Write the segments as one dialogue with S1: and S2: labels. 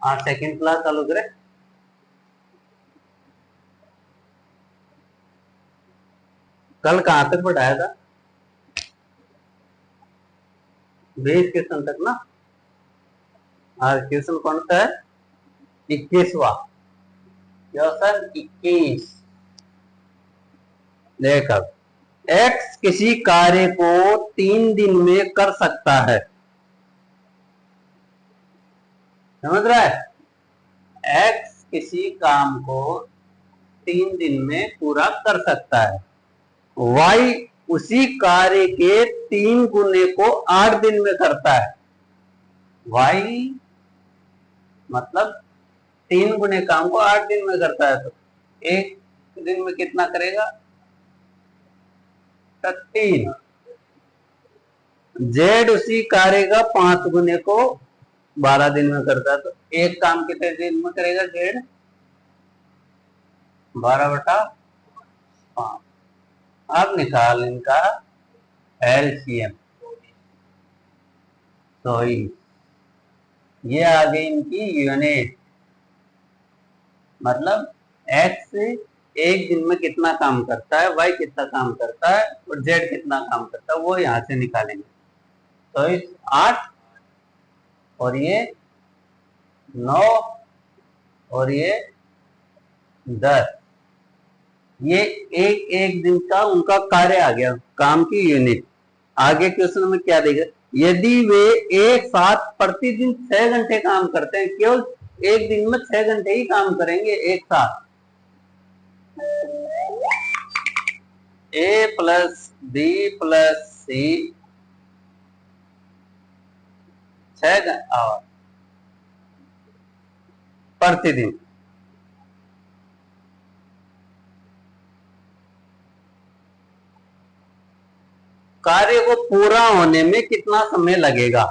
S1: आज second class चालू करे। कल कहाँ तक पढ़ाया था? 20 क्वेश्चन तक ना। आज क्वेश्चन कौन सा है? 21वां। क्वेश्चन 21। देख अब, एक्स किसी कार्य को 3 दिन में कर सकता है। समझ रहा है? एक्स किसी काम को 3 दिन में पूरा कर सकता है। वाई उसी कार्य के 3 गुने को 8 दिन में करता है। वाई मतलब 3 गुने काम को 8 दिन में करता है, तो एक दिन में कितना करेगा? 3। जेड उसी कार्य का 5 गुने को 12 दिन में करता है, तो एक काम कितने दिन में करेगा? जेड 12/5। अब निकाल इनका एलसीएम। तो ये आ गई इनकी यूनिट। मतलब एक्स एक दिन में कितना काम करता है, वाई कितना काम करता है और जेड कितना काम करता है, वो यहां से निकालेंगे। तो 8 और ये 9 और ये 10, ये एक एक दिन का उनका कार्य आ गया, काम की यूनिट। आगे क्वेश्चन में क्या देगा? यदि वे एक साथ प्रतिदिन 6 घंटे काम करते हैं, केवल एक दिन में 6 घंटे ही काम करेंगे एक साथ, A plus B plus C 6 hour प्रतिदिन, कार्य को पूरा होने में कितना समय लगेगा?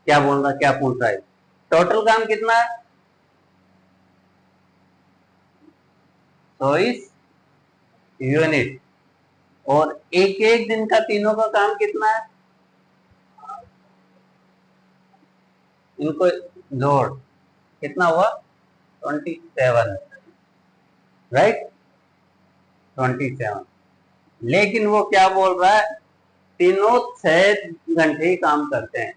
S1: क्या बोल रहा, क्या पूछ रहा है? टोटल काम कितना है? 24 यूनिट। और एक एक दिन का तीनों का काम कितना है? इनको जोड़ कितना हुआ? 27, राइट? 27। लेकिन वो क्या बोल रहा है? तीनों 6 घंटे ही काम करते हैं,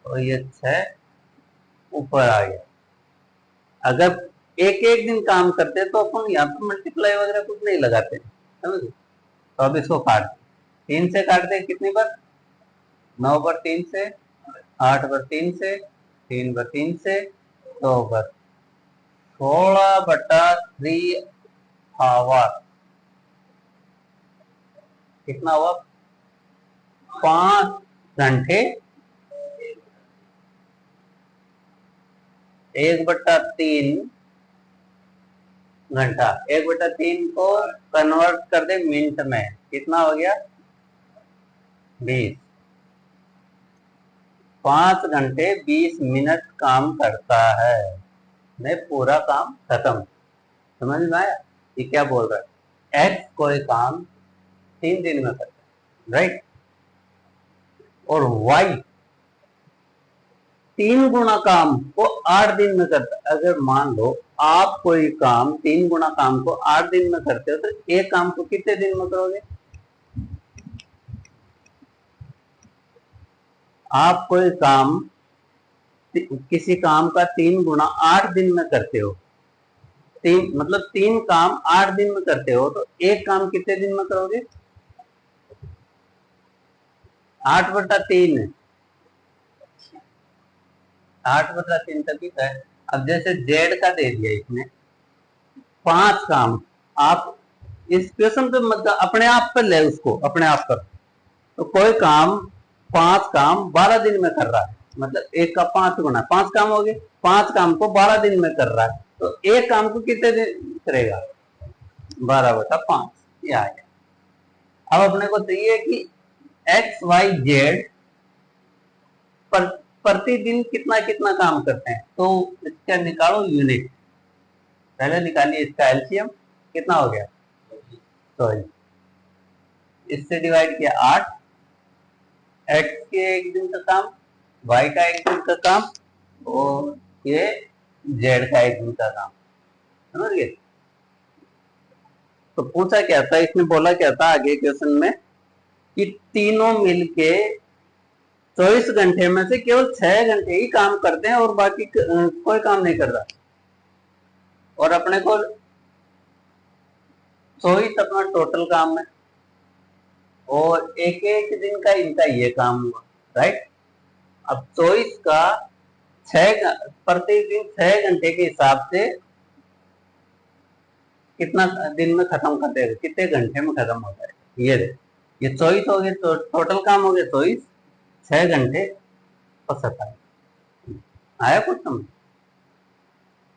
S1: और ये 6 ऊपर आ गया। अगर एक एक दिन काम करते तो अपन यहाँ पर मल्टीप्लाई वगैरह कुछ नहीं लगाते, समझ? तो अब इसको काट 3 से काट दे, कितनी बार? 9 पर 3 से, 8 पर 3 से, 3 पर 3 से, 2 पर 16/3 आवर। कितना हुआ? 5 घंटे 1/3 घंटा। 1/3 को कन्वर्ट कर दे मिनट में, कितना हो गया? 20। 5 घंटे 20 मिनट काम करता है, मैं पूरा काम खत्म। समझ में आया? ये क्या बोल रहा है? एक्स कोई काम 3 दिन में करता है, राइट? और वाई 3 गुना काम को 8 दिन में करता है। अगर मान लो आप कोई काम 3 गुना काम को 8 दिन में करते हो, तो एक काम को कितने दिन में करोगे? आप कोई काम किसी काम का 3 गुना 8 दिन में करते हो, 3 काम 8 दिन में करते हो, तो एक काम कितने दिन में करोगे? 8/3 है। 8/3 तक ही है। अब जैसे जेड का दे दिया इसने 5 काम, आप इस क्वेश्चन पे मतलब अपने आप पर ले, उसको अपने आप पर। तो कोई काम 5 काम 12 दिन में कर रहा है, मतलब एक का 5 गुना 5 काम हो गए, 5 काम को 12 दिन में कर रहा है, तो एक काम को कितने दिन करेगा? 12/5। ये आ गया। अब अपने को चाहिए कि एक्स वाई जेड प्रतिदिन कितना कितना काम करते हैं, तो इसका निकालो यूनिट। पहले निकालिए इसका एलसीएम, कितना हो गया? तो इससे डिवाइड किया 8, एक्स के एक दिन का काम वाई का एक दिन का काम और ये जेड का एक दिन का काम, समझ गए। तो पूछा क्या था, इसने बोला क्या था आगे क्वेश्चन में कि तीनों मिलके 24 घंटे में से केवल 6 घंटे ही काम करते हैं और बाकी कोई काम नहीं करता, और अपने को 24 अपना टोटल काम है और एक एक दिन का इनका ये काम हुआ, राइट। अब 24 का 6 प्रत्येक दिन 6 घंटे के हिसाब से कितना दिन में खत्म कर देगा, कितने घंटे में खत्म हो जाएगा, ये दे। ये 24 हो गए, तो टोटल काम हो गया 24, 6 घंटे और 27। आया कुछ समझ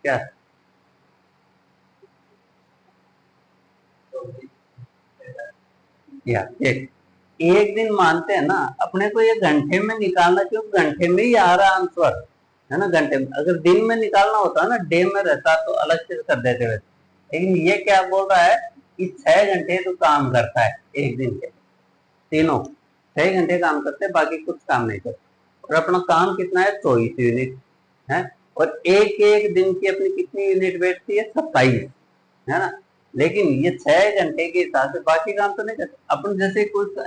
S1: क्या? या एक दिन मानते हैं ना, अपने को ये घंटे में निकालना, क्योंकि घंटे में ही आ रहा आंसर है ना। घंटे में अगर दिन में निकालना होता है ना, डे में रहता तो अलग से कर देते वैसे, लेकिन ये क्या बोल रहा है कि 6 घंटे तो काम करता है एक दिन के, तीनों 6 घंटे काम करते हैं, बाकी कुछ काम नहीं करते। और अपना काम कितना है, 24 यूनिट है, और एक एक दिन की अपनी कितनी यूनिट बैठती है, 27, है ना। लेकिन ये 6 घंटे के हिसाब से बाकी काम तो नहीं करते अपन। जैसे कुछ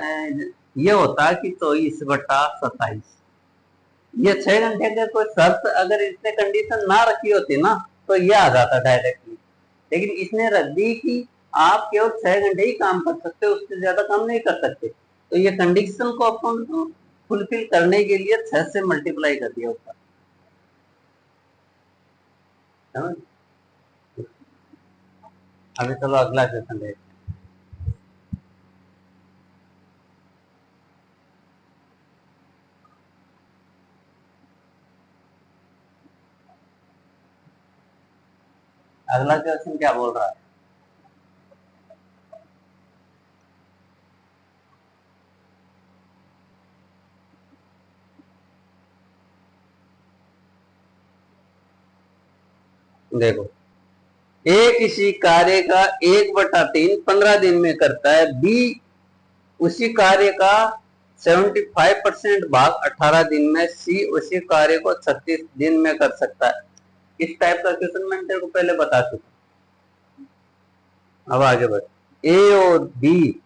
S1: ये होता है कि 24/27, ये 6 घंटे का कोई शर्त अगर इसने कंडीशन ना रखी होती ना, तो ये आ जाता डायरेक्टली। लेकिन इसने रख दी कि आप केवल 6 घंटे ही काम कर सकते हो, उससे ज्यादा काम नहीं कर सकते, तो ये कंडीशन को अपन फुलफिल करने के लिए 6 से मल्टीप्लाई कर दिया उसका, समझ। अभी चलो अगला क्वेश्चन देखते हैं। अगला क्वेश्चन क्या बोल रहा है, देखो। ए किसी कार्य का 1/3 15 दिन में करता है, बी उसी कार्य का 75% भाग 18 दिन में, सी उसी कार्य को 36 दिन में कर सकता है। इस टाइप का क्वेश्चन मैंने तेरे को पहले बता चुका। अब आगे बढ़, ए और बी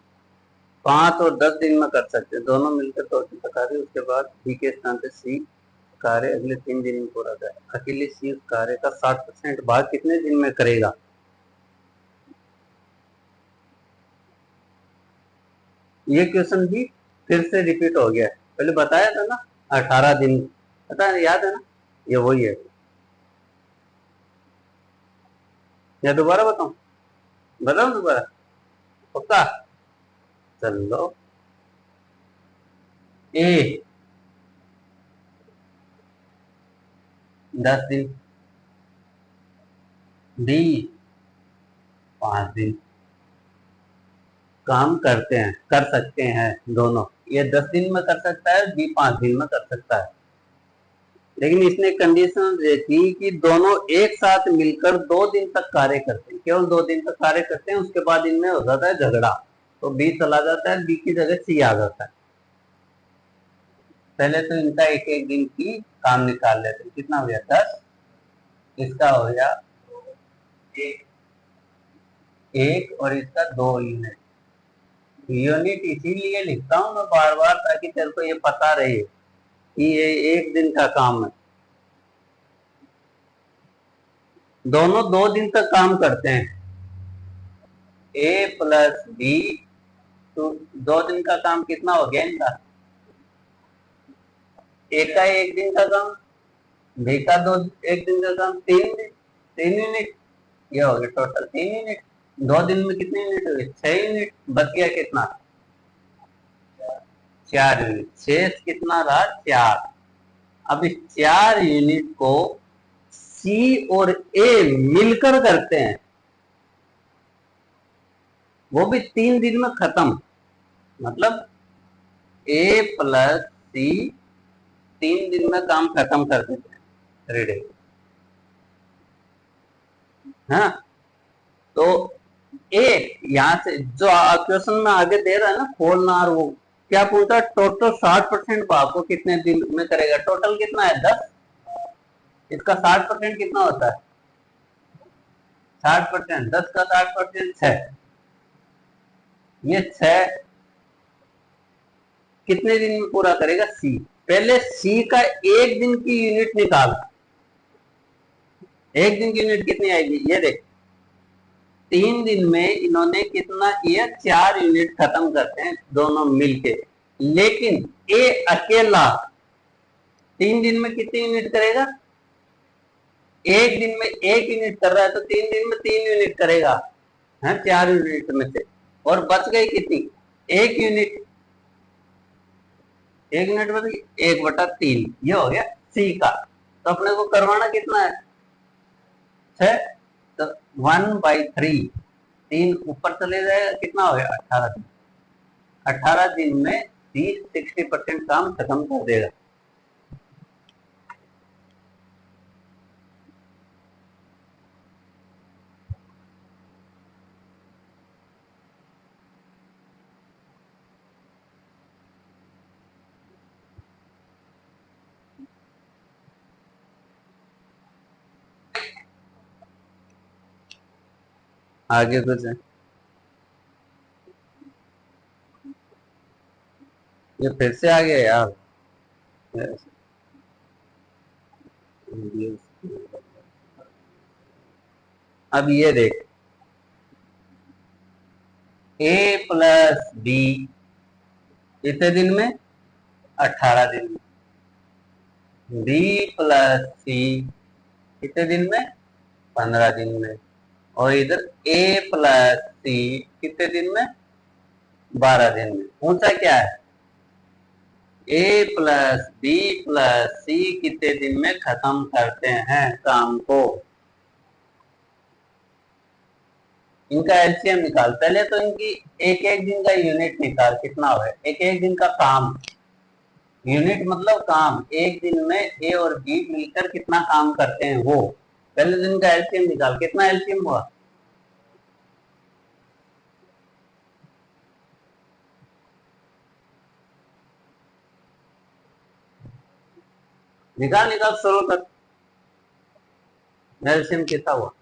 S1: 5 और 10 दिन में कर सकते हैं, दोनों मिलकर तो कार्य, उसके बाद बी के स्थान पे सी कार्य अगले 3 दिन में पूरा करें। अकेले सी कार्य का 60% भाग कितने दिन में करेगा। ये क्वेश्चन भी फिर से रिपीट हो गया है, पहले बताया था ना 18 दिन, पता है, याद है ना, ये वही है। या दोबारा बताऊं, बताऊं दोबारा, पक्का। चलो, ए 10 दिन, बी 5 दिन काम करते हैं, कर सकते हैं दोनों। ये 10 दिन में कर सकता है, बी 5 दिन में कर सकता है, लेकिन इसने कंडीशन देखी कि दोनों एक साथ मिलकर 2 दिन तक कार्य करते हैं, केवल 2 दिन तक कार्य करते हैं, उसके बाद इनमें हो जाता है झगड़ा, तो बी चला जाता है, बी की जगह सी आ जाता है। पहले तो इनका एक एक दिन की काम निकाल लेते हैं, कितना हो गया 10, इसका हो गया एक और इसका 2 यूनिट। यूनिट इसीलिए लिखता हूं मैं बार बार, ताकि तेरे को ये पता रहे कि ये एक दिन का काम है। दोनों 2 दिन तक काम करते हैं, ए प्लस बी, तो 2 दिन का काम कितना हो गया इनका, ए का एक दिन का काम, बी का एक दिन का काम, 3 यूनिट, ये हो गया टोटल 3 यूनिट। 2 दिन में कितने यूनिट हो गए, 6 यूनिट, बच गया कितना, 4 यूनिट, शेष कितना रहा, 4। अब इस 4 यूनिट को सी और ए मिलकर करते हैं, वो भी 3 दिन में खत्म, मतलब ए प्लस सी 3 दिन में काम खत्म कर देते हैं, रेडी। हाँ, तो ए यहां से जो क्वेश्चन में आगे दे रहा है ना, खोलना और वो क्या पूछा, टोटल 60% को आपको कितने दिन में करेगा, टोटल कितना है 10, इसका 60% कितना होता है 60%, 10 का 60% 6, ये 6 कितने दिन में पूरा करेगा सी। पहले सी का एक दिन की यूनिट निकाल, एक दिन की यूनिट कितनी आएगी, ये देख 3 दिन में इन्होंने कितना किया, 4 यूनिट खत्म करते हैं दोनों मिलके, लेकिन ए अकेला 3 दिन में कितनी यूनिट करेगा, एक दिन में 1 यूनिट कर रहा है तो 3 दिन में 3 यूनिट करेगा, है 4 यूनिट में से, और बच गई कितनी, 1 यूनिट, 1 यूनिट बच गई 1/3, ये हो गया सी का। तो अपने को करवाना कितना है 6, तो 1/3, 3 ऊपर चले जाएगा, कितना हो गया 18 दिन, 18 दिन में 60% काम खत्म कर देगा। आगे कुछ है, ये फिर से आ गया यार, अब ये देख ए प्लस बी कितने दिन में, 18 दिन में, बी प्लस सी कितने दिन में, 15 दिन में, और इधर ए प्लस सी कितने दिन में, 12 दिन में। पूछा क्या है, ए प्लस बी प्लस सी कितने दिन में खत्म करते हैं काम को, इनका एलसीएम निकाल, पहले तो इनकी एक एक दिन का यूनिट निकाल कितना हो, एक एक दिन का काम, यूनिट मतलब काम, एक दिन में ए और बी मिलकर कितना काम करते हैं वो, पहले दिन का एलसीएम निकाल, कितना एलसीएम हुआ, निकाल निकाल 16 तक, एलसीएम कितना हुआ,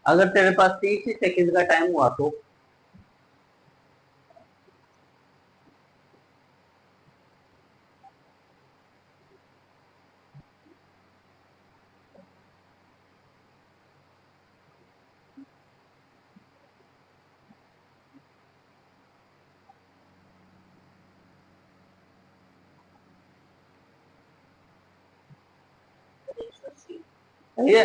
S1: अगर तेरे पास 30 ही सेकंड का टाइम हुआ तो सही है।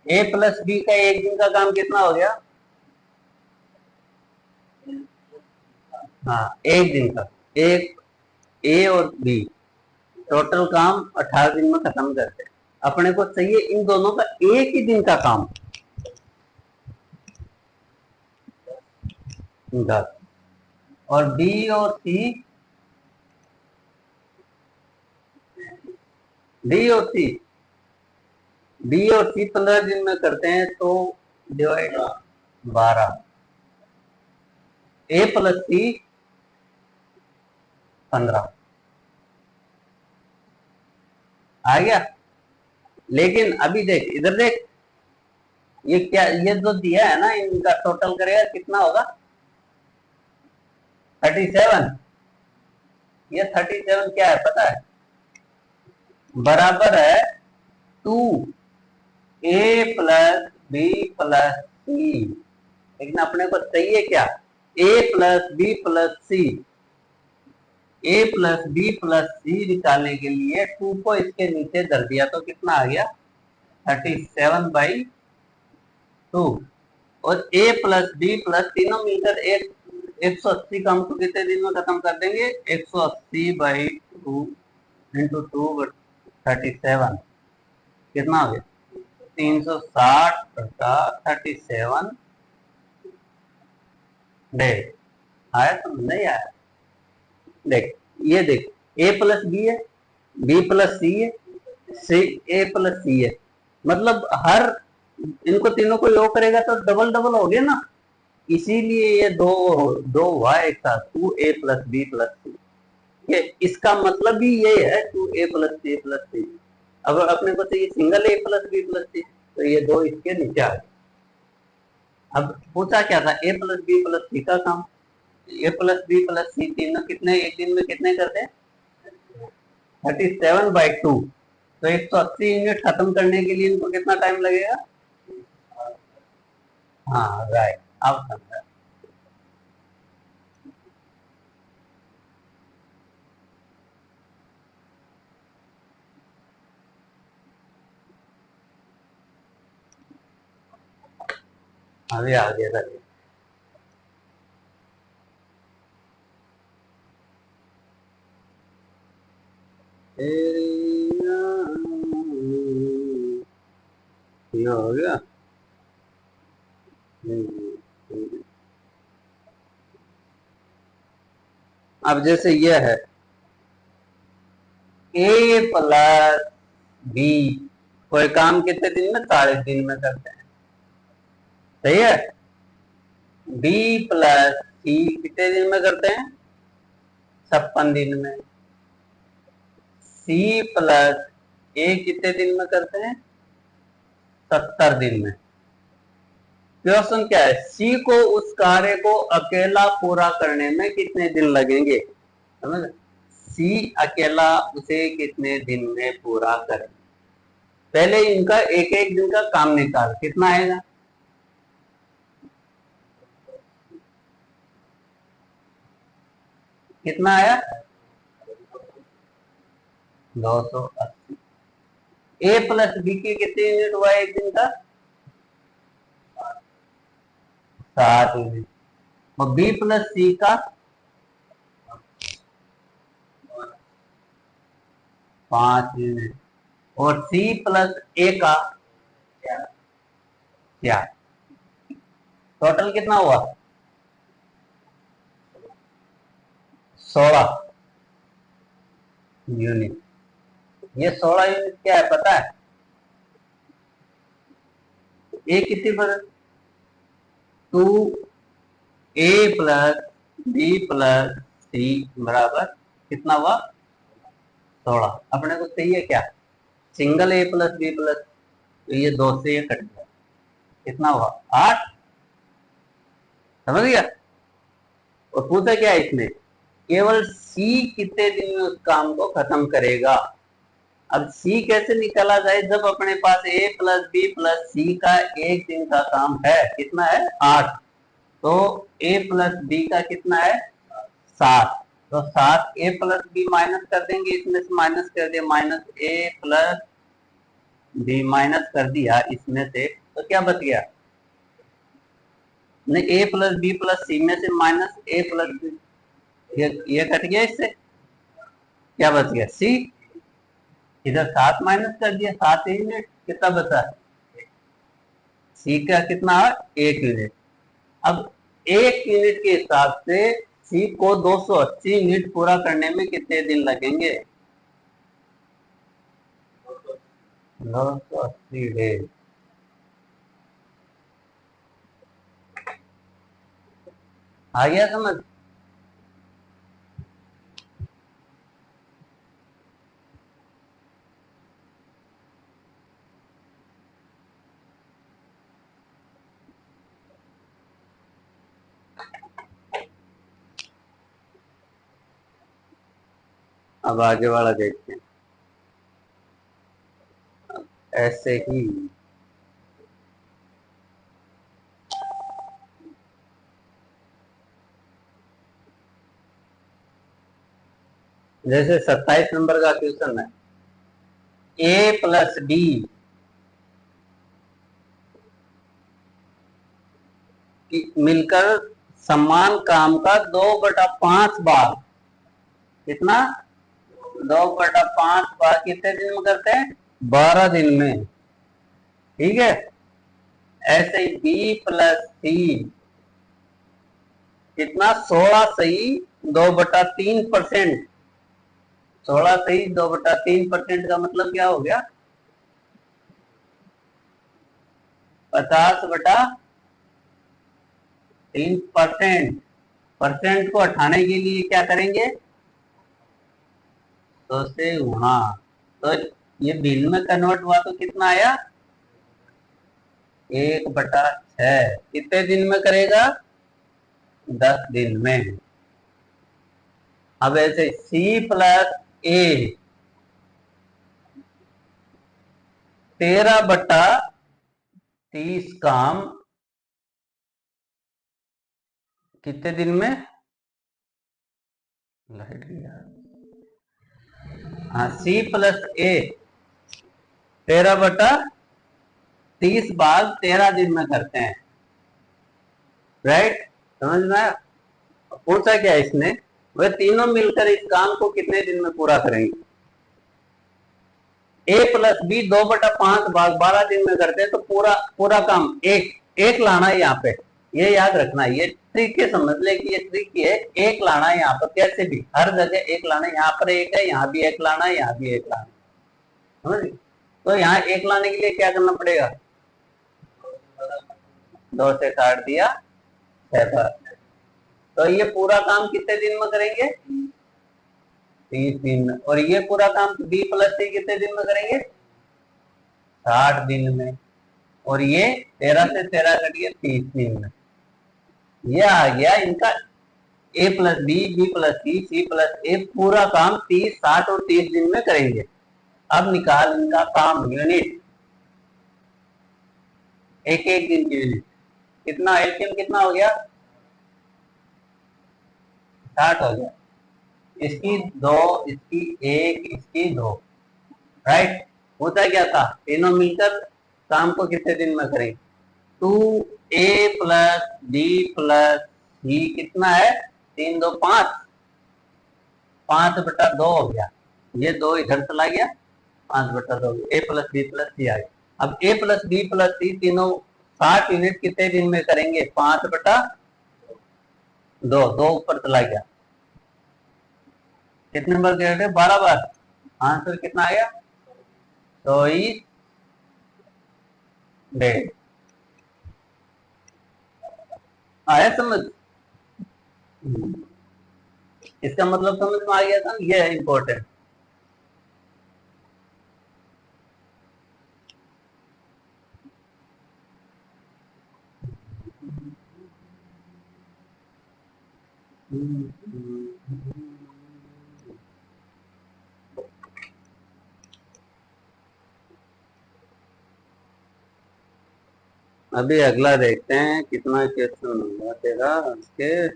S1: ए प्लस बी का एक दिन का काम कितना हो गया, हाँ एक दिन का, एक ए और बी टोटल काम 18 दिन में खत्म करते हैं, अपने को चाहिए इन दोनों का एक ही दिन का काम, 10, और बी और सी, डी और सी, बी और सी 15 दिन में करते हैं तो डिवाइड 12, ए प्लस सी 15 आ गया। लेकिन अभी देख इधर देख, ये क्या, ये जो दिया है ना इनका टोटल करेगा कितना होगा 37, ये 37 क्या है पता है, बराबर है 2 ए प्लस बी प्लस सी, लेकिन अपने को चाहिए क्या, ए प्लस बी प्लस सी, ए प्लस बी प्लस सी निकालने के लिए 2 को इसके नीचे धर दिया तो कितना आ गया 37/2, और ए प्लस बी प्लस तीनों मिलकर 180 काम को कितने दिन में खत्म कर देंगे, 180/2 इंटू 2/37 कितना हो गया 360/37, देख आया तो नहीं आया। देख ये देख ए प्लस बी है, बी प्लस सी है, सी ए प्लस सी है, मतलब हर इनको तीनों को योग करेगा तो डबल डबल हो गया ना, इसीलिए ये दो दो हुआ एक साथ, two A plus B plus C. ये इसका मतलब भी ये है two A plus C plus C. अगर अपने को चाहिए single A plus B plus C तो ये दो इसके नीचे आ गए। अब पूछा क्या था, ए प्लस बी प्लस सी का काम। ए प्लस बी प्लस सी तीनों कितने एक दिन में कितने करते हैं, 37/2। तो 180 यूनिट खत्म करने के लिए इनको कितना टाइम लगेगा। हाँ राइट, अब समझा। अभी आगे रखिए। ये हो गया। अब जैसे ये है ए प्लस बी, कोई काम कितने दिन में, 40 दिन में करते हैं, सही है। बी प्लस सी कितने दिन में करते हैं, 56 दिन में। सी प्लस ए कितने दिन में करते हैं, 70 दिन में। क्वेश्चन क्या है, सी को उस कार्य को अकेला पूरा करने में कितने दिन लगेंगे, समझ। सी अकेला उसे कितने दिन में पूरा करे। पहले इनका एक एक दिन का काम निकाल, कितना आएगा, कितना आया, 280। ए प्लस बी के कितने यूनिट हुआ एक दिन का, 7 यूनिट। और बी प्लस सी का 5 यूनिट। और सी प्लस ए का क्या, टोटल कितना हुआ, 16 यूनिट। ये 16 यूनिट क्या है पता है, ए कितनी पर, 2 ए प्लस बी प्लस सी बराबर कितना हुआ, 16। अपने को चाहिए क्या, single A plus B plus, तो ये दो से ये कट गया, कितना हुआ 8, समझ गया। और पूछा क्या है इसमें, केवल सी कितने दिन में उस काम को खत्म करेगा। अब सी कैसे निकाला जाए, जब अपने पास ए प्लस बी प्लस सी का एक दिन का काम है, कितना है 8, तो ए प्लस बी का कितना है 7, तो 7 ए प्लस बी माइनस कर देंगे, इसमें से माइनस कर दिया, माइनस ए प्लस बी माइनस कर दिया इसमें से, तो क्या बच गया, नहीं ए प्लस बी प्लस सी में से माइनस ए प्लस बी, ये कट गया, इससे क्या बच गया सी। इधर 7 माइनस कर दिया, 7 यूनिट, कितना बचा, सी का कितना है 1 यूनिट। अब 1 यूनिट के हिसाब से सी को 280 यूनिट पूरा करने में कितने दिन लगेंगे, 980 डेज। आ गया समझ। अब आगे वाला देखते हैं, ऐसे ही जैसे 27 नंबर का क्वेश्चन है, ए प्लस डी मिलकर समान काम का 2/5 बार, कितना 2/5 बार कितने दिन में करते हैं, 12 दिन में, ठीक है। ऐसे ही बी प्लस सी कितना 16 सही 2/3%। 16 सही 2/3% का मतलब क्या हो गया? 50/3%। परसेंट को हटाने के लिए क्या करेंगे? तो से गुणा। तो ये भिन्न में कन्वर्ट हुआ तो कितना आया? 1/6। कितने दिन में करेगा? 10 दिन में। अब ऐसे C+A 13/30 काम कितने दिन में? लाइट गया। हाँ, C+A 13/30 भाग 13 दिन में करते हैं। राइट, समझ में आया? पूछा क्या इसने? वे तीनों मिलकर इस काम को कितने दिन में पूरा करेंगे? A+B 2/5 भाग 12 दिन में करते हैं, तो पूरा पूरा काम एक लाना है यहाँ पे। ये याद रखना, ये ट्रिक है, समझ ले कि ये ट्रिक है। एक लाना है यहाँ पर, कैसे भी हर जगह एक लाना है। यहाँ पर एक है, यहाँ भी एक लाना है, यहाँ भी एक लाना है, समझ? तो यहाँ एक लाने के लिए क्या करना पड़ेगा? 2 से काट दिया 6 पर। तो ये पूरा काम कितने दिन में करेंगे? 30 दिन में। और ये पूरा काम B+C कितने दिन में करेंगे? 60 दिन में। और ये 13 से 13 कटिए 30 दिन में। ये आ गया इनका A+B, B+C, C+A पूरा काम 30, 60 और 30 दिन में करेंगे। अब निकाल इनका काम यूनिट, एक एक दिन की यूनिट। कितना एलसीएम कितना हो गया? 60 हो गया। इसकी 2, इसकी 1, इसकी 2। राइट, होता क्या था? तीनों मिलकर काम को कितने दिन में करेंगे? 2A+B+C कितना है? 3 2 5, 5/2 हो गया। ये 2 इधर चला गया, 5/2। A+B+C आ गया। अब A+B+C तीनों 60 यूनिट कितने दिन में करेंगे? 5/2। 2 ऊपर चला गया। कितने बार करेंगे? 12 बार। आंसर कितना आ गया? 24 आया समझ? इसका मतलब समझ में आ गया था? ये है इंपॉर्टेंट। अभी अगला देखते हैं कितना क्वेश्चन होगा तेरा उसके।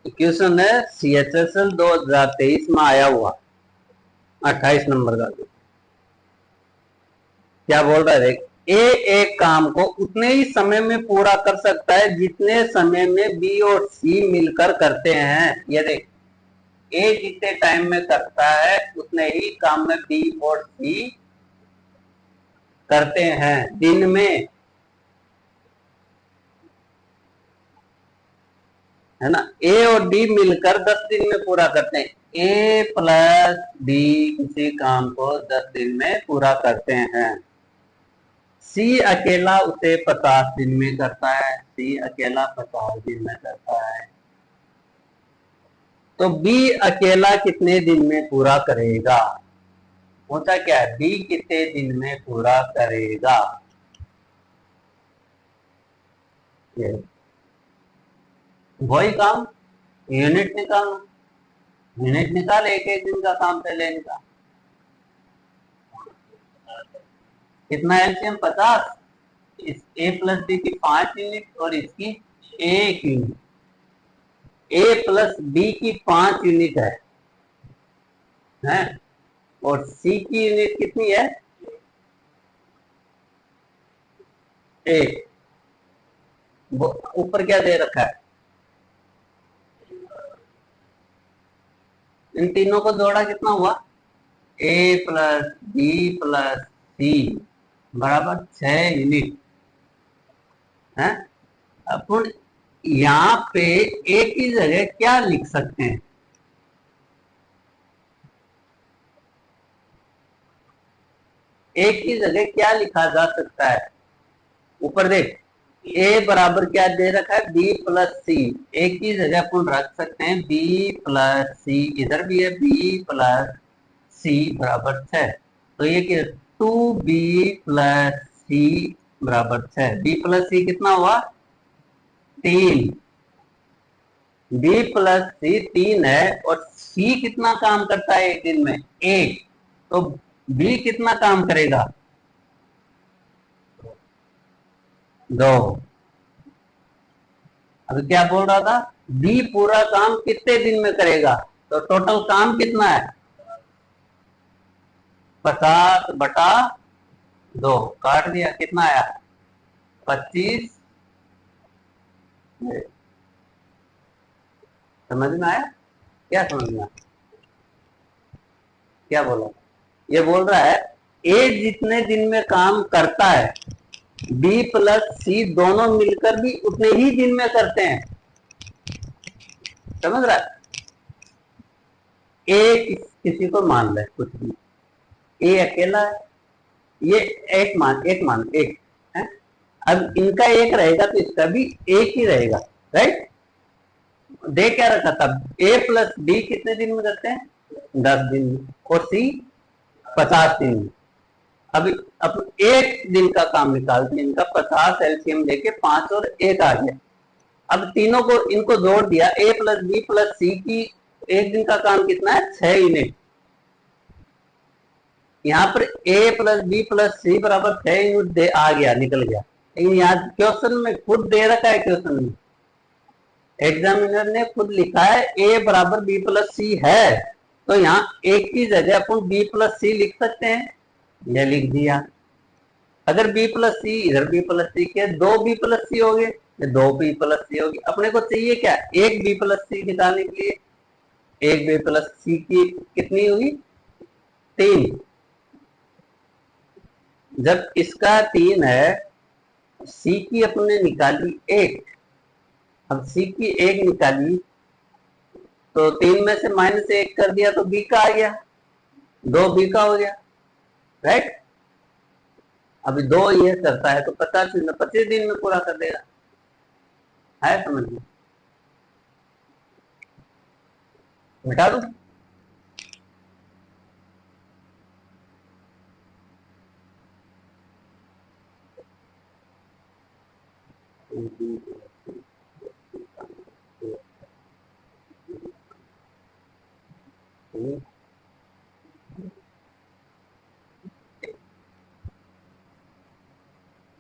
S1: क्वेश्चन है CHSL 2023 में आया हुआ 28 नंबर का। क्या बोल रहा है देख, ए एक काम को उतने ही समय में पूरा कर सकता है जितने समय में बी और सी मिलकर करते हैं। ये देख, ए जितने टाइम में करता है उतने ही काम में बी और सी करते हैं दिन में, है ना? ए और डी मिलकर 10 दिन में पूरा करते हैं। A+D किसी काम को 10 दिन में पूरा करते हैं। सी अकेला उसे 50 दिन में करता है। सी अकेला 50 दिन में करता है। तो बी अकेला कितने दिन में पूरा करेगा? होता क्या है, बी कितने दिन में पूरा करेगा? ये वही काम, यूनिट निकालना। यूनिट निकाल, एक एक दिन का काम पहले निकाल। कितना एलसीएम? 50। इस A+D की 5 यूनिट और इसकी 1 यूनिट। A+B की 5 यूनिट है और C की यूनिट कितनी है? 1। ऊपर क्या दे रखा है? इन तीनों को जोड़ा कितना हुआ, ए प्लस बी प्लस सी बराबर 6 यूनिट है। अपन यहाँ पे ए की जगह क्या लिख सकते हैं, ए की जगह क्या लिखा जा सकता है, ऊपर देख ए बराबर क्या दे रखा है, बी प्लस सी, ए की जगह अपन रख सकते हैं बी प्लस सी, इधर भी है बी प्लस सी बराबर 6, तो ये क्या 2b प्लस सी बराबर 6, बी प्लस सी कितना हुआ 3, बी प्लस सी 3 है और सी कितना काम करता है एक दिन में 1, तो बी कितना काम करेगा 2। अभी क्या बोल रहा था, बी पूरा काम कितने दिन में करेगा, तो टोटल काम कितना है 50/2, काट दिया कितना आया 25, समझ में आया, क्या समझ में आया, क्या बोला, ये बोल रहा है ए जितने दिन में काम करता है बी प्लस सी दोनों मिलकर भी उतने ही दिन में करते हैं, समझ रहा है, ए किसी को मान ले कुछ भी, ए अकेला है, ये एक है, अब इनका एक रहेगा तो इसका भी एक ही रहेगा, राइट, दे क्या रखा था, ए प्लस डी कितने दिन में करते हैं 10 दिन में और सी 50 दिन में, अभी अब एक दिन का काम निकालते हैं, इनका 50 एलसीएम लेके 5 और 1 आ गया, अब तीनों को इनको जोड़ दिया, ए प्लस बी प्लस सी की एक दिन का काम कितना है 6 यूनिट, यहाँ पर ए प्लस बी प्लस सी बराबर 6 यूनिट दे आ गया, निकल गया, लेकिन यहाँ क्वेश्चन में खुद दे रखा है, क्वेश्चन में एग्जामिनर ने खुद लिखा है ए बराबर बी प्लस सी है, तो यहाँ एक की जगह अपन बी प्लस सी लिख सकते हैं, यह लिख दिया, अगर बी प्लस सी इधर बी प्लस सी के 2 बी प्लस सी हो गए, 2 बी प्लस सी होगी, अपने को चाहिए क्या एक बी प्लस सी निकालने के लिए, एक बी प्लस सी की कितनी हुई 3, जब इसका 3 है सी की अपने निकाली 1, अब सी की 1 निकाली तो 3 में से -1 कर दिया तो बी का आ गया, 2 बी का हो गया, राइट, अभी 2 ये करता है तो 25 दिन में पूरा कर देगा, है समझ में, मिटा दू,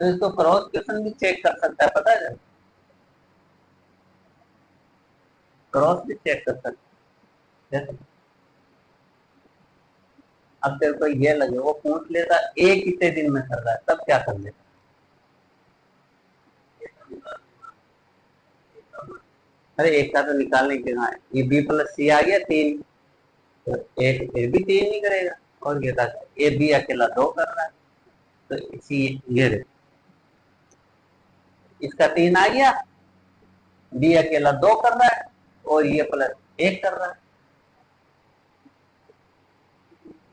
S1: तो इसको क्रॉस क्वेश्चन भी चेक कर सकता है, पता है, क्रॉस भी चेक कर सकता है, अब तेरे को ये लगे वो पूछ लेता ए कितने दिन में कर रहा है, तब क्या कर लेता, अरे एक का तो निकालने के लिए ये बी प्लस सी आ गया 3, तो एक फिर भी 3 नहीं करेगा, और ये था ए बी अकेला 2 कर रहा है, तो इसी ये इसका 3 आ गया, बी अकेला 2 कर रहा है और ये प्लस 1 कर रहा है,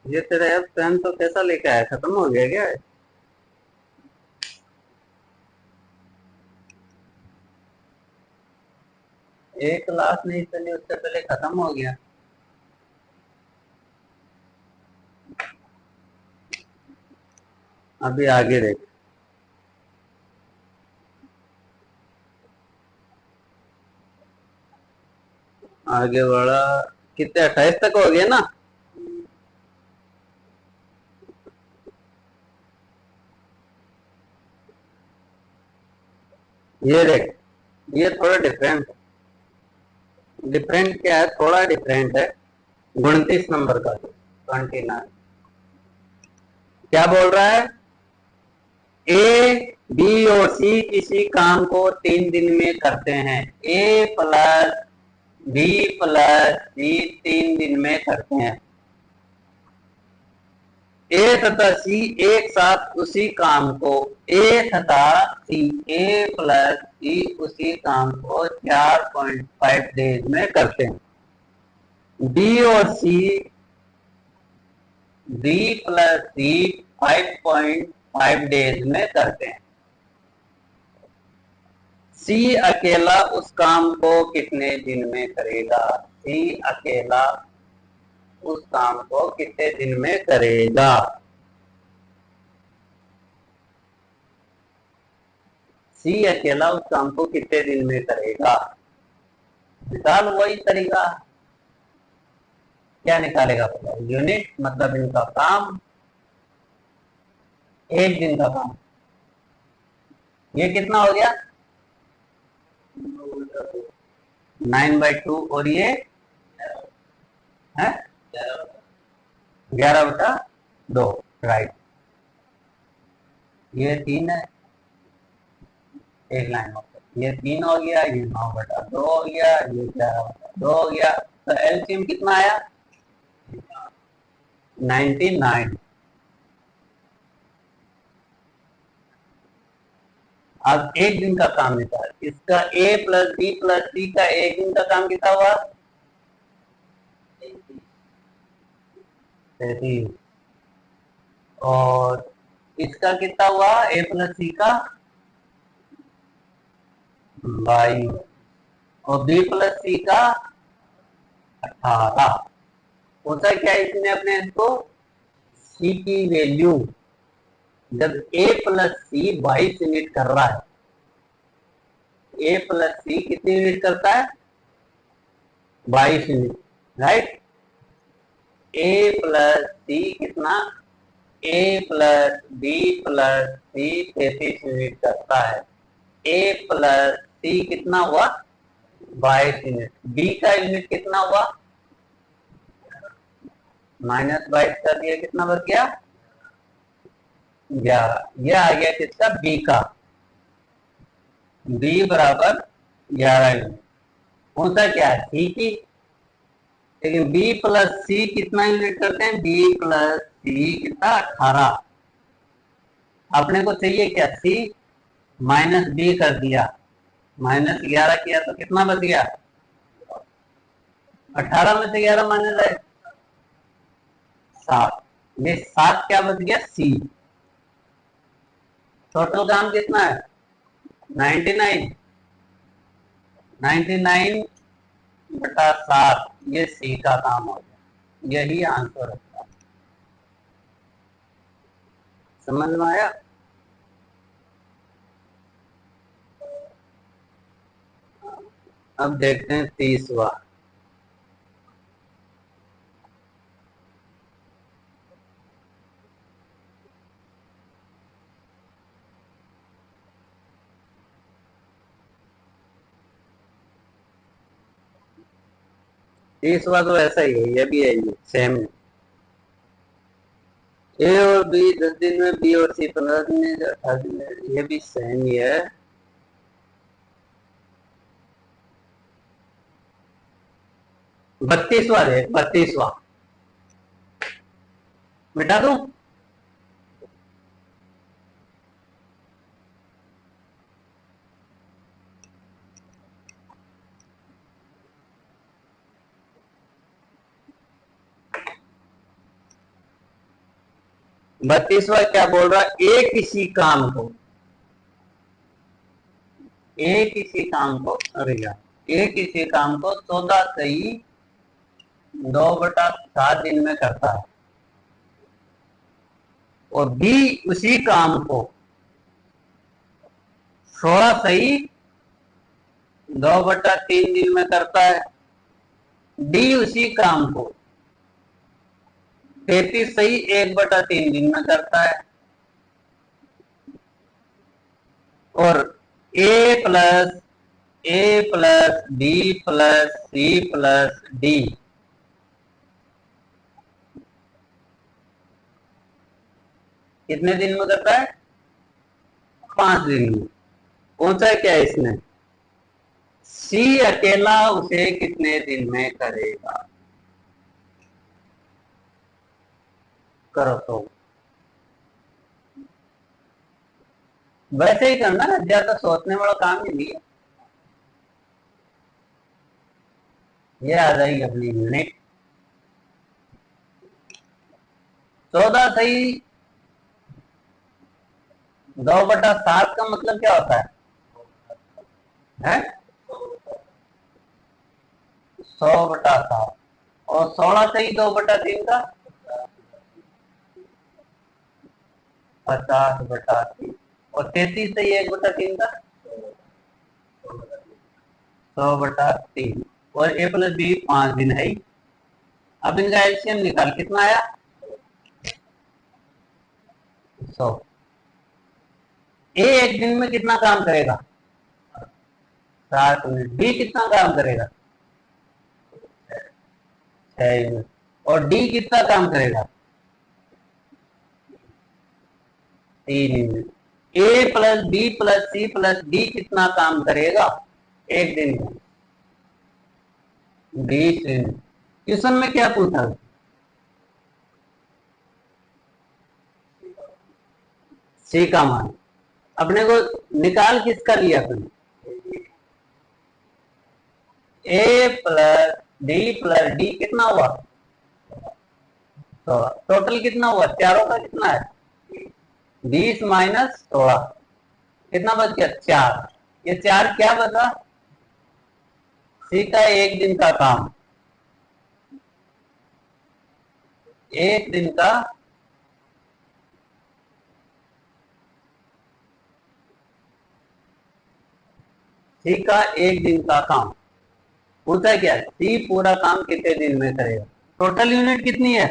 S1: ये तेरा यार पेन तो कैसा लेके आया, खत्म हो गया क्या, एक क्लास नहीं चली उससे पहले खत्म हो गया, अभी आगे देख, आगे बढ़ा, कितने 28 तक हो गया ना, ये देख, ये थोड़ा डिफरेंट क्या है, थोड़ा डिफरेंट है, 29 नंबर का 29 क्या बोल रहा है, ए बी और सी किसी काम को 3 दिन में करते हैं, ए प्लस बी प्लस सी 3 दिन में करते हैं। ए तथा सी एक साथ उसी काम को, ए तथा सी, ए प्लस सी उसी काम को 4.5 डेज में करते हैं। बी और सी, बी प्लस सी 5.5 डेज में करते हैं। सी अकेला उस काम को कितने दिन में करेगा? सी अकेला उस काम को कितने दिन में करेगा? सी अकेला उस काम को कितने दिन में करेगा? निकाल वही तरीका। क्या निकालेगा पता? यूनिट मतलब इनका काम, एक दिन का काम। ये कितना हो गया? 9/2 और ये है 11/2, राइट। ये 3 है, एक लाइन हो गया, ये 3 हो गया, ये 9/2 हो गया, ये 11/2 हो गया। तो एलसीएम कितना आया? 99। अब एक दिन का काम निकाल। इसका ए प्लस बी प्लस सी का एक दिन का काम कितना हुआ? 33। और इसका कितना हुआ ए प्लस सी का? 22। और बी प्लस सी का 18। होता क्या इसने अपने इसको सी की वैल्यू, जब ए प्लस सी 22 यूनिट कर रहा है, ए प्लस सी कितनी यूनिट करता है? 22 यूनिट, राइट। ए प्लस सी कितना? ए प्लस बी प्लस सी 33 यूनिट करता है। ए प्लस सी कितना हुआ? 22 यूनिट। बी का यूनिट कितना हुआ? -22 कर दिया, कितना बच गया? 11। यह आ गया किसका? बी का। बी बराबर 11 यूनिट। होता क्या है? सी की, लेकिन बी प्लस सी कितना यूनिट करते हैं? बी प्लस सी कितना? 18। अपने को चाहिए क्या? सी माइनस बी कर दिया, -11 किया तो कितना बच गया? 18 में से 11 माइनस है 7। ये 7 क्या बच गया? सी। टोटल काम कितना है? 99। 99/7 ये सी का काम हो गया। यही आंसर है। समझ में आया? अब देखते हैं 30वां। तो ऐसा ही है, ये भी है, ये सेम है। ए और बी 10 दिन में, बी और सी 15 दिन में, 18 दिन में, ये भी सेम ही है। बत्तीसवा है, 32वां मिटा दूं? बत्तीसवा क्या बोल रहा है? एक किसी काम को, एक किसी काम को, अरे यार, एक किसी काम को 14 सही 2/7 दिन में करता है, और बी उसी काम को 16 सही 2/3 दिन में करता है। डी उसी काम को 33 सही 1/3 दिन में करता है। और A plus B plus C plus D कितने दिन में करता है? 5 दिन में। कौन सा क्या है इसमें? सी अकेला उसे कितने दिन में करेगा? करो तो वैसे ही करना ना, ज्यादा सोचने वाला काम ही नहीं है। ये आ जाएगी अपनी यूनिट 14 सही। 2/7 का मतलब क्या होता है? 100/7। और 16 सही 2/3 का 50/3। और 33 सही 1/3 का 100/3। और ए प्लस बी 5 दिन है। अब इनका एलसीएम निकाल, कितना आया? 100। ए एक दिन में कितना काम करेगा? 7 मिनट। बी कितना काम करेगा? 6 मिनट। और डी कितना काम करेगा? 3 minute. A plus B plus C plus D कितना काम करेगा एक दिन में? 20 मिनट। क्वेश्चन में क्या पूछा? सी का मान। अपने को निकाल किसका लिया अपने? ए प्लस डी प्लस डी कितना हुआ? तो टोटल कितना हुआ चारों का? कितना है? 20 - 16 कितना बच गया? 4। ये 4 क्या बचा? सी का एक दिन का काम। एक दिन का सी का एक दिन का काम पूछा क्या? सी पूरा काम कितने दिन में करेगा? टोटल यूनिट कितनी है?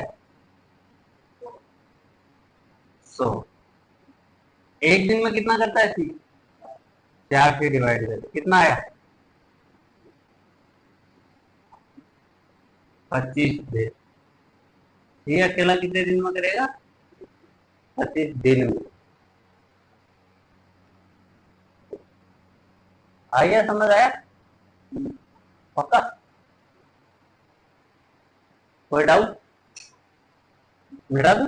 S1: 100। एक दिन में कितना करता है सी? 4 से डिवाइड कर कितना आया? 25 दिन। ये अकेला कितने दिन में करेगा? 25 दिन में। आइए, समझ आया? पक्का? कोई डाउट? मिटा दूं?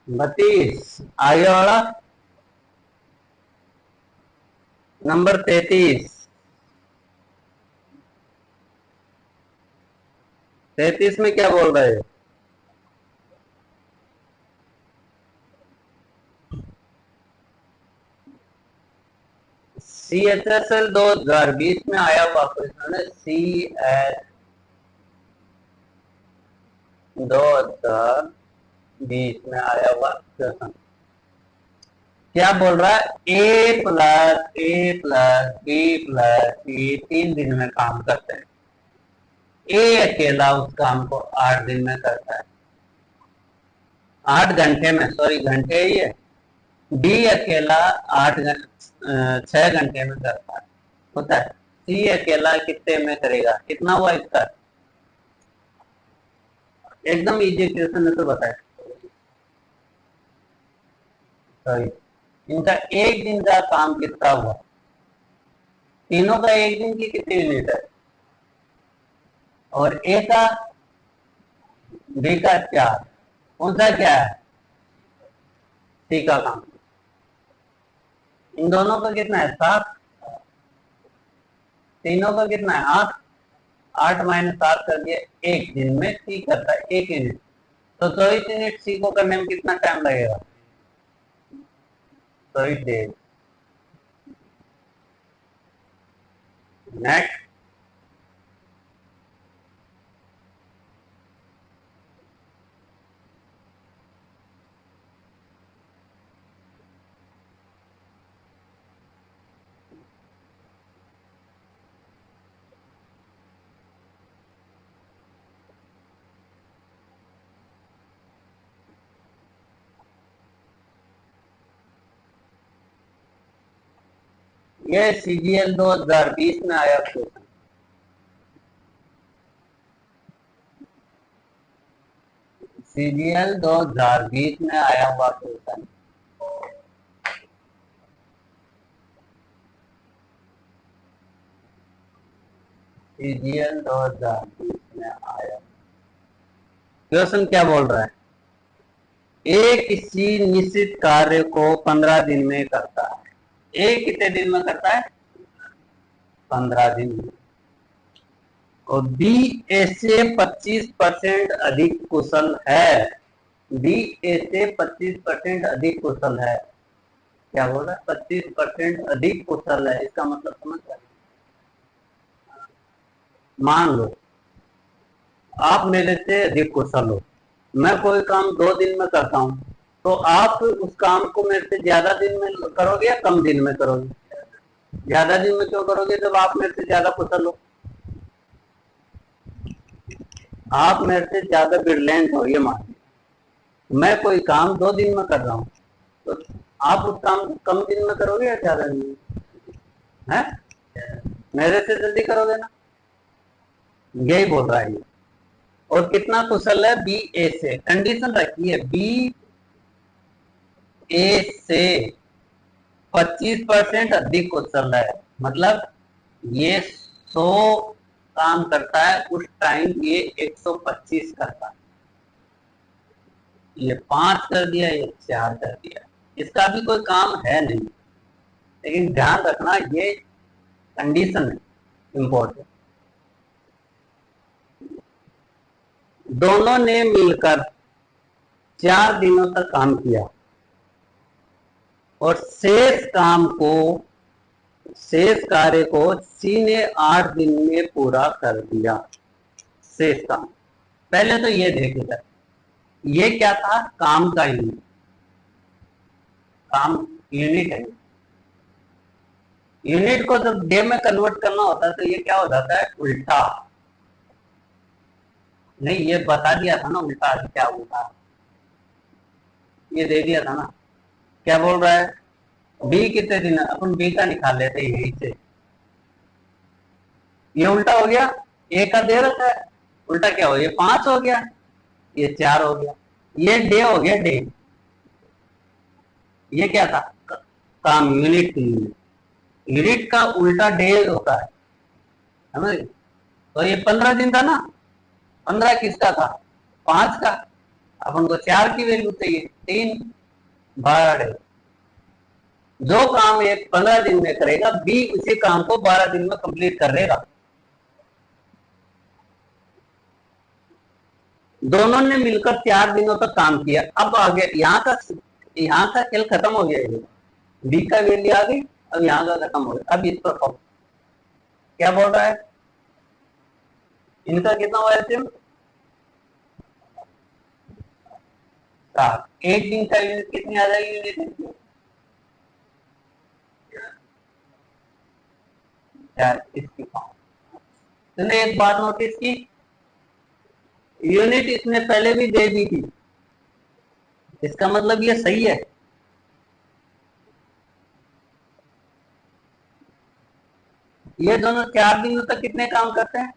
S1: बत्तीस। आगे वाला नंबर 33। 33 में क्या बोल रहे हैं? CHSL 2020 में आया हुआ क्वेश्चन है। CH 2020 में आया हुआ क्वेश्चन क्या बोल रहा है? A+A+B प्लस सी 3 दिन में काम करते हैं। ए अकेला उस काम को 8 दिन में करता है। 8 घंटे में, सॉरी घंटे ही है। डी अकेला 6 घंटे में करता है, होता है। सी अकेला कितने में करेगा? कितना हुआ इसका? एकदम इजी क्वेश्चन है तो बताए। सॉरी, इनका एक दिन का काम कितना हुआ? तीनों का एक दिन की कितनी यूनिट है? और ए का, बी का 4। कौन सा क्या है? सी का काम। इन दोनों का कितना है? 7। तीनों का कितना है? 8। 8 - 7 कर दिया। एक दिन में सी करता है 1 यूनिट। तो 24 यूनिट सी को करने में कितना टाइम लगेगा? 24 डेज। नेक्स्ट। ये CGL 2020 में आया क्वेश्चन। CGL 2020 में आया हुआ क्वेश्चन। CGL 2020 में आया क्वेश्चन क्या बोल रहा है? एक किसी निश्चित कार्य को 15 दिन में करता है। एक कितने दिन में करता है? 15 दिन में। और बी ए से 25% अधिक कुशल है। बी ए से 25% अधिक कुशल है। क्या बोल रहा है? 25% अधिक कुशल है। इसका मतलब समझ रहे? मान लो आप मेरे से अधिक कुशल हो, मैं कोई काम 2 दिन में करता हूं, तो आप उस काम को मेरे से ज्यादा दिन में करोगे या कम दिन में करोगे? ज्यादा दिन में क्यों करोगे जब आप मेरे से ज्यादा कुशल हो? आप मेरे से ज्यादा ब्रिलियंट हो, ये मान, मैं कोई काम 2 दिन में कर रहा हूं, तो आप उस काम को कम दिन में करोगे या ज्यादा दिन में? है मेरे से जल्दी करोगे ना, यही बोल रहा है ये। और कितना कुशल है? बी ए से। कंडीशन रखी है बी ए से 25% अधिक कुशल है, मतलब ये 100 काम करता है, उस टाइम ये 125 करता है। ये 5 कर दिया, ये 4 कर दिया। इसका भी कोई काम है नहीं, लेकिन ध्यान रखना ये कंडीशन है इंपॉर्टेंट। दोनों ने मिलकर 4 दिनों तक काम किया और शेष कार्य को सी ने 8 दिन में पूरा कर दिया। शेष काम, पहले तो ये देखेगा, ये क्या था? काम का यूनिट, काम यूनिट है। यूनिट को जब डे में कन्वर्ट करना होता है तो ये क्या हो जाता है? उल्टा। नहीं, ये बता दिया था ना उल्टा क्या होता, ये दे दिया था ना। क्या बोल रहा है? बी कितने दिन है? अपन बी का निकाल लेते हैं यहीं से। ये उल्टा हो गया, ए का दे रखा है, उल्टा क्या हो गया? 5 हो गया, ये 4 हो गया। ये डे हो गया, डे। ये क्या था? काम, यूनिट। यूनिट का उल्टा डे होता है, समझ? तो ये 15 दिन था ना। 15 किसका था? 5 का। अपन को 4 की वैल्यू चाहिए, 3 12। जो काम एक 15 दिन में करेगा, बी उसी काम को 12 दिन में कंप्लीट कर लेगा। दोनों ने मिलकर 4 दिनों तक काम किया। अब आगे यहाँ का खेल खत्म हो गया। बी का वैल्यू आ गई, अब यहाँ का खत्म हो गया। अब इस पर क्या बोल रहा है? इनका कितना हुआ एलसीएम? 7। एक दिन का यूनिट कितनी आ जाएगी? यूनिट 4। इसकी तुमने एक बात नोटिस की, यूनिट इसने पहले भी दे दी थी, इसका मतलब ये सही है। ये दोनों 4 दिनों तक कितने काम करते हैं?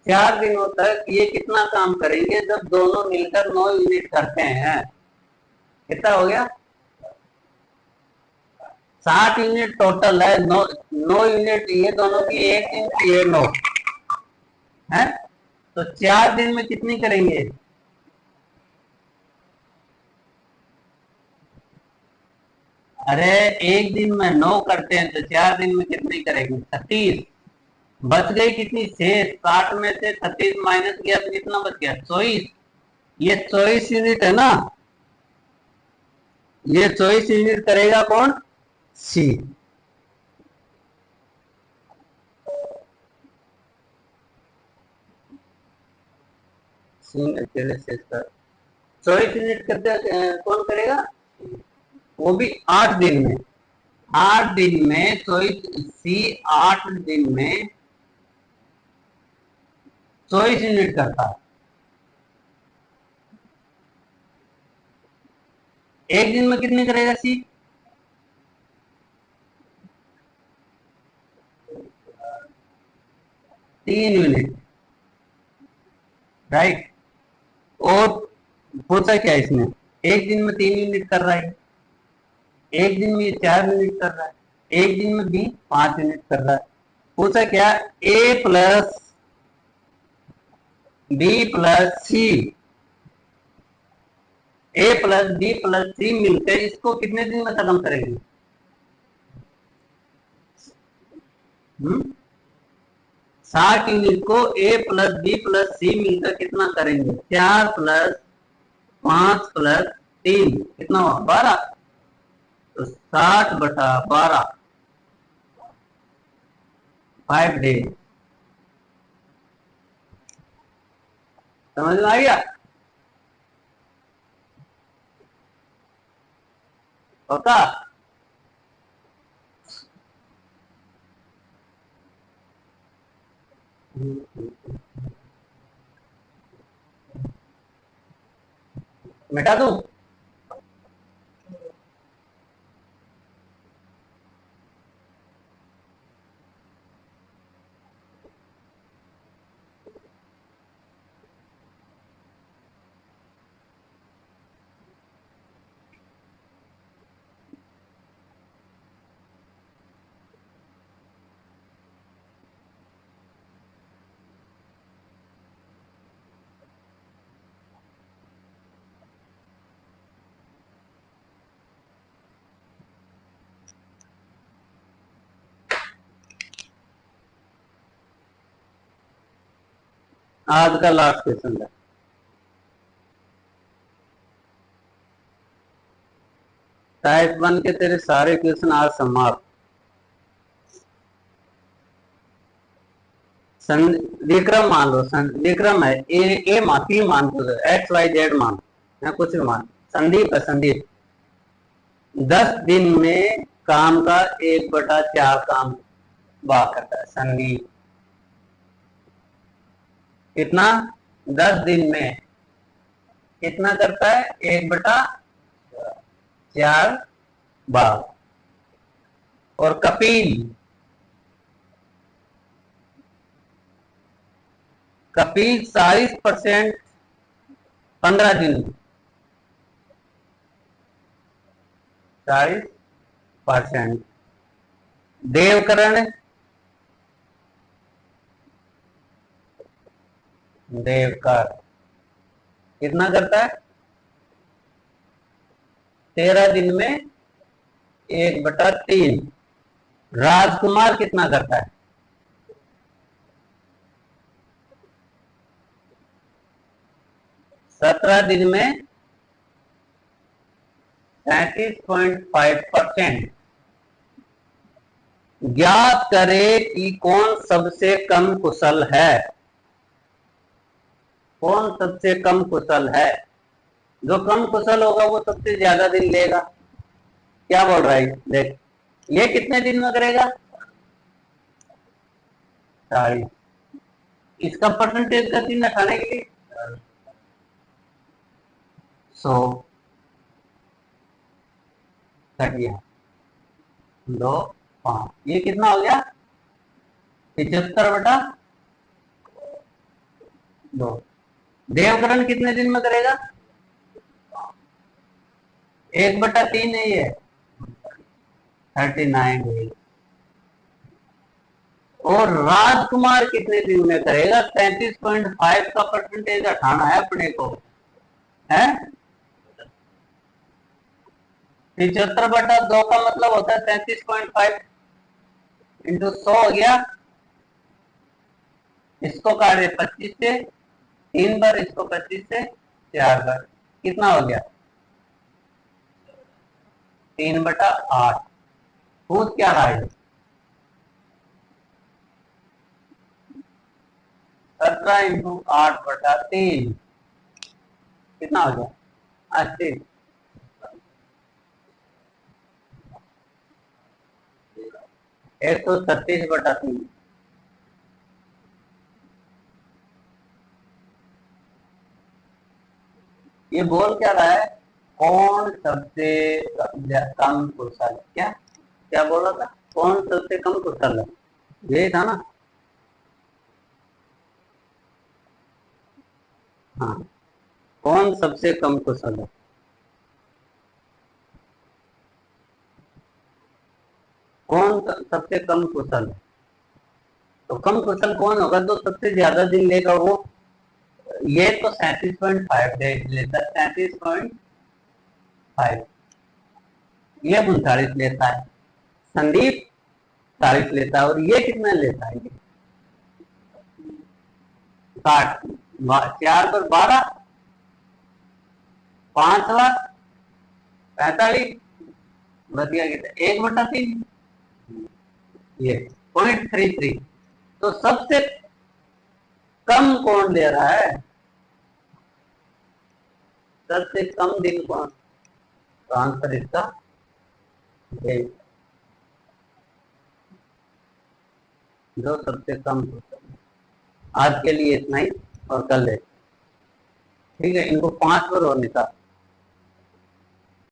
S1: चार दिनों तक ये कितना काम करेंगे जब दोनों मिलकर 9 यूनिट करते हैं? कितना हो गया? 60 यूनिट टोटल है। 9 यूनिट ये दोनों की, 1 दिन की ये 9 है, तो 4 दिन में कितनी करेंगे? अरे 1 दिन में 9 करते हैं, तो 4 दिन में कितनी करेंगे? 36। बच गई कितनी? 6। 60 में से 36 माइनस किया तो कितना बच गया? 24। ये 24 यूनिट है ना, ये 24 यूनिट करेगा कौन? सी। अकेले से 24 यूनिट करते कौन करेगा? वो भी 8 दिन में। 8 दिन में 24, सी 8 दिन में 24 यूनिट करता है। एक दिन में कितनी करेगा सी? 3 यूनिट, राइट। और पूछा क्या इसने, एक दिन में 3 यूनिट कर रहा है, एक दिन में 4 यूनिट कर रहा है, एक दिन में बी 5 यूनिट कर रहा है। पूछा क्या, ए प्लस बी प्लस सी, ए प्लस बी प्लस सी मिलकर इसको कितने दिन में खत्म करेंगे? 60 यूनिट को ए प्लस बी प्लस सी मिलकर कितना करेंगे? 4 + 5 + 3 कितना हुआ? 12। तो 60/12, 5 डेज। समझ में आ गया? होता। मिटा दूं? आज का लास्ट क्वेश्चन है। टाइप 1 के तेरे सारे क्वेश्चन आज समाप्त। विक्रम मान लो, विक्रम है, ए मान, पी मान दो, एक्स वाई जेड मान या कुछ भी मान। संदीप है, संदीप 10 दिन में काम का 1/4 काम करता है। संदीप कितना? 10 दिन में कितना करता है? 1/4 भाग। और कपिल, कपिल 40% 15 दिन में, 40%। देवकरण, देवकर कितना करता है? 13 दिन में 1/3। राजकुमार कितना करता है? 17 दिन में 37.5%। ज्ञात करे कि कौन सबसे कम कुशल है। कौन सबसे कम कुशल है? जो कम कुशल होगा वो सबसे ज्यादा दिन लेगा। क्या बोल रहा है देख, ये कितने दिन में करेगा? 40। इसका परसेंटेज का चिन्ह हटाने के लिए 100 घट गया, 2 5, ये कितना हो गया? 75/2। देवकरण कितने दिन में करेगा? 1/3 है ये, 39 डेज। और राजकुमार कितने दिन में करेगा? 33.5 का परसेंटेज हटाना है अपने को, है 75/2 का मतलब होता है 33.5 इंटू 100 हो गया। इसको काटे 25 से 3 बार, इसको 25 से 4 बार, कितना हो गया? 3/8। पूछ क्या रहा है? 17 इंटू 8/3 कितना हो गया? 80। 136/3। ये बोल क्या रहा है? कौन सबसे कम कुशल, क्या क्या बोला था, कौन सबसे कम कुशल है, ये था ना। हाँ, कौन सबसे कम कुशल है, कौन सबसे कम कुशल है। तो कम कुशल कौन होगा, जो सबसे ज्यादा दिन लेगा वो। ये तो 37.5 डेज लेता है, 37.5। ये 39 लेता है, संदीप 40 लेता है, और ये कितना लेता है, 60। 4 पर 12, 5 लाख 45, बच गया कितना, 1/3, ये 0.33। तो सबसे कम कौन ले रहा है, सबसे कम दिन कौन, तो आंसर इसका ये, जो सबसे कम। आज के लिए इतना ही, और कल है, ठीक है, इनको 5 पर और निकाल।